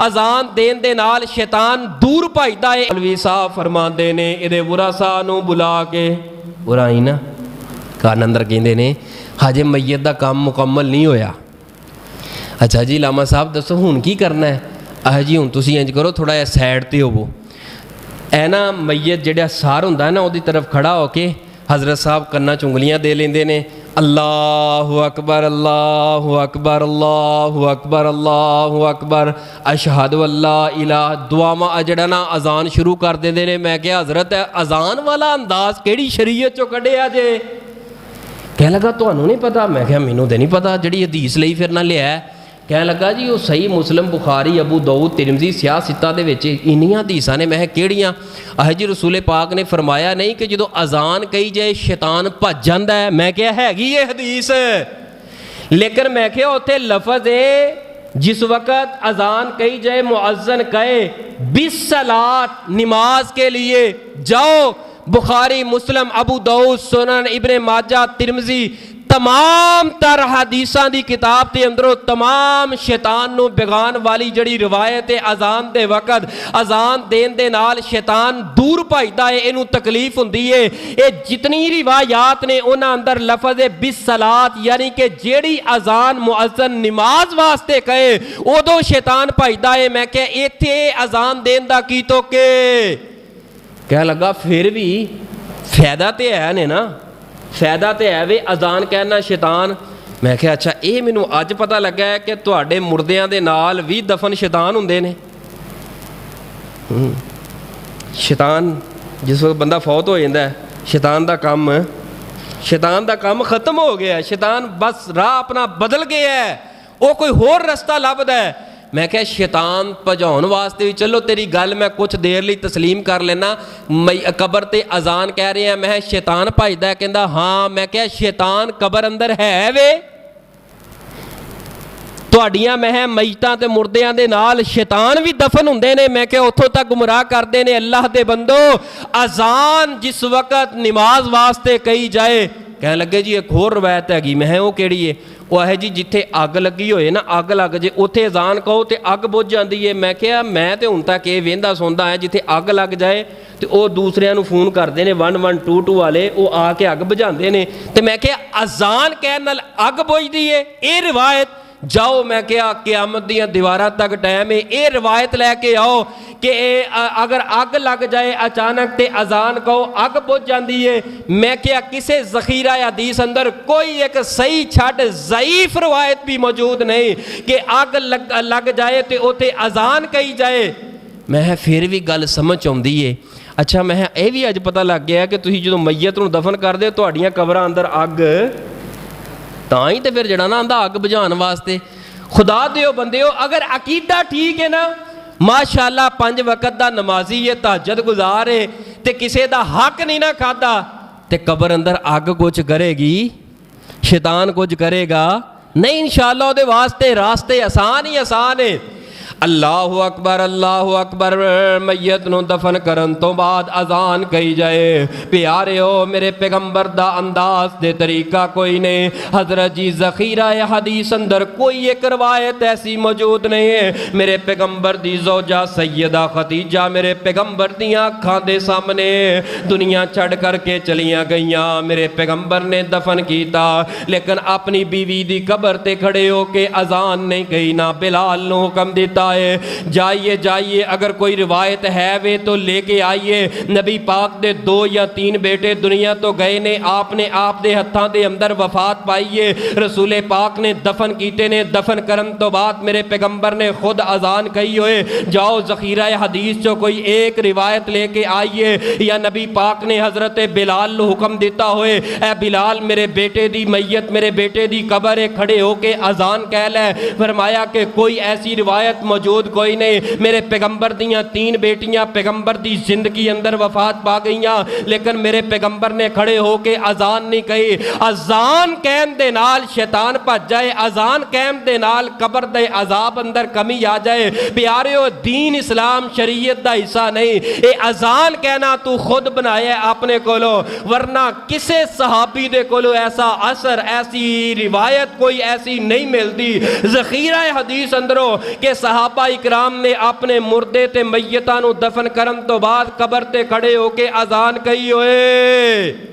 अजान then they नाल शैतान दूर भजदा है। मौलवी साहब फरमाते ने इहदे बुरा साह नूं बुला के बुरा ही ना कान अंदर कहंदे ने हजे मैयत दा काम मुकम्मल नहीं होया। अच्छा जी लामा साहब दसो हुण की करना है? आह जी हुण तुसीं इंज करो थोड़ा जिहा साइड ते होवो। ऐ ना मैयत जिहड़ा सार हुंदा है ना उहदी तरफ खड़ा होके हज़रत साहब कन्ना च उंगलियां दे लेंदे ने अल्लाहु अकबर अल्लाहु अकबर अल्लाहु अकबर अल्लाहु अकबर अशहदु अल्ला इलाहा दुआवां जिहड़ा ना अजान शुरू कर देंदे ने। मैं क्या हज़रत अजान वाला अंदाज किहड़ी शरीयत चों कढिया जे? कह लगा तुहानूं नहीं पता? मैं क्या मैनूं ते नहीं पता, जिहड़ी हदीस लई फिर ना लिया। कह लगा जी वो सही मुस्लिम बुखारी अबू दाऊद तिरमिज़ी सियाह सित्ता दे विच इन्नियां हदीसां ने। मैं किहड़ियां? आह जी रसूल पाक ने फरमाया नहीं कि जदों अजान कही जाए शैतान भज जांदा है। मैं क्या हैगी ये हदीस, लेकिन मैं क्या उत्थे लफज है जिस वक़्त अजान कही जाए मुअज्जिन कहे बिस्सलात नमाज के लिए जाओ। बुखारी मुस्लिम अबू दाऊद सुनन इब्ने माजा तिरमिज़ी तमाम तर हदीसां दी किताब के अंदरों तमाम शैतान नूं बेगान वाली जड़ी रिवायत है अजान दे वक़्त अजान देन दे नाल शैतान दूर भजदा है, इनू तकलीफ हुंदी है। ये जितनी रिवायात ने उन्हां अंदर लफज बिस्सलात यानी कि जेड़ी अजान मुअज्जिन नमाज वास्ते कहे उदों शैतान भजदा है। मैं क्या इत्थे अजान देन दा की तोके? कह लगा फिर भी फायदा तो है ने ना, फायदा तो है वे अजान कहना शैतान। मैं क्या अच्छा ये मैनू अज पता लगा है कि तुहाडे मुर्दियां दे नाल भी दफन शैतान हुंदे ने। शैतान जिस वक्त बंदा फौत हो जाता है शैतान दा काम खत्म हो गया है। शैतान बस राह अपना बदल गया है, वो कोई होर रस्ता लभदा है। मैं क्या शैतान भजाउण वास्ते भी चलो तेरी गल मैं कुछ देर लई तस्लीम कर लेना। कबर ते अजान कह रहे हैं मैं शैतान भजदा है, कहंदा हाँ। मैं क्या शैतान कबर अंदर है वे? तुहाडियां मैं मईतां ते मुर्दियां दे नाल शैतान भी दफन हुंदे ने। मैं क्या उत्थों तक गुमराह करदे ने। अल्लाह दे बंदो अजान जिस वक़्त नमाज वास्ते कही जाए, कह लगे जी एक होर रवायत हैगी। मैं वो केड़ी है? वो है जी जिथे अग लगी होए ना, अग लग जे उत्थे अजान कहो तो अग बुझ जाती है। मैं क्या मैं तो हुण तक ये वेंदा सुनदा है जिथे अग लग जाए तो वो दूसरिਆਂ ਨੂੰ फोन करते हैं 1122 वाले, वो आके अग बुझाते हैं। तो मैं क्या अजान कहने नाल अग बुझदी है? ये रिवायत जाओ मैं क्या क़यामत दियां दीवारां तक टाइम है, ये रिवायत लैके आओ कि अगर अग लग जाए अचानक तो अजान कहो अग बुझ जाती है। मैं क्या किसी ज़ख़ीरा हदीस अंदर कोई एक सही छड़ ज़ईफ रिवायत भी मौजूद नहीं कि अग लग जाए तो उत्थे अजान कही जाए। मैं फिर भी गल समझ आउंदी है। अच्छा मैं ये भी अज पता लग गया कि तुसीं जदों मैयत नूं दफन करदे हो तुहाडीआं कबरां अंदर अग तां ही तो फिर जड़ा ना आंदा अग बुझाउण वास्ते। खुदा दिओ बंदिओ अगर अकीदा ठीक है ना माशाअल्लाह 5 वक़्त दा नमाजी है तहज्जुद गुजार है तो किसी का हक नहीं ना खाता तो कबर अंदर अग कुछ करेगी, शैतान कुछ करेगा नहीं। इंशाअल्लाह उहदे वास्ते रास्ते आसान ही आसान है। अल्लाहु अकबर मैयत नूं दफन करन तो बाद अजान कही जाए। प्यारे हो मेरे पैगंबर दा अंदाज दे तरीका कोई नहीं। हजरत जी ज़ख़ीरा हदीस अंदर कोई एक रवायत ऐसी मौजूद नहीं है। मेरे पैगंबर दी ज़ौजा सैयदा खदीजा मेरे पैगंबर दियां अखां दे सामने दुनिया छड़ करके चलियां गईयां। मेरे पैगंबर ने दफन किया लेकिन अपनी बीवी दी कबर ते खड़े होके अजान नहीं कही ना बिलाल नूं हुक्म दिता जाइए जाइए अगर कोई रिवायत है वे तो लेके आइए। नबी पाक दे 2 या 3 बेटे दुनिया तो गए ने, आपने आप दे हत्थां दे अंदर वफात पाई है। रसूल पाक ने दफन कीते ने, दफन करन तो बाद मेरे पैगंबर ने खुद अजान कही होए। जाओ ज़ख़ीरा हदीस चो कोई एक रिवायत लेके आइए या नबी पाक ने हजरत बिलाल नूं हुक्म दिता होए ए बिलाल मेरे बेटे दी मैयत मेरे बेटे दी कबर है खड़े होके अजान कह लै। फरमाया कि कोई ऐसी रिवायत मौजूद कोई नहीं। मेरे पैगंबर दियां 3 बेटियां पैगंबर दी जिंदगी अंदर वफात पा गईयां लेकिन मेरे पैगंबर ने खड़े होके अजान नहीं कही। अजान कहन दे नाल शैतान भज जाए, अजान कहन दे नाल कबर दे अजाब अंदर कमी आ जाए। प्यारेओ दीन इस्लाम शरीयत दा हिस्सा नहीं। ये अजान कहना तू खुद बनाया अपने कोलों, वरना किसे सहाबी दे कोलों ऐसा असर ऐसी रिवायत कोई ऐसी नहीं मिलती। ज़ख़ीरा हदीस अंदरों के सहाबा ਸਹਾਬਾ ਇਕਰਾਮ ਨੇ ਆਪਣੇ ਮੁਰਦੇ ਤੇ ਮਈਤਾਂ ਨੂੰ ਦਫਨ ਕਰਨ ਤੋਂ ਬਾਅਦ ਕਬਰ ਤੇ ਖੜੇ ਹੋ ਕੇ ਅਜ਼ਾਨ ਕਹੀ ਓਏ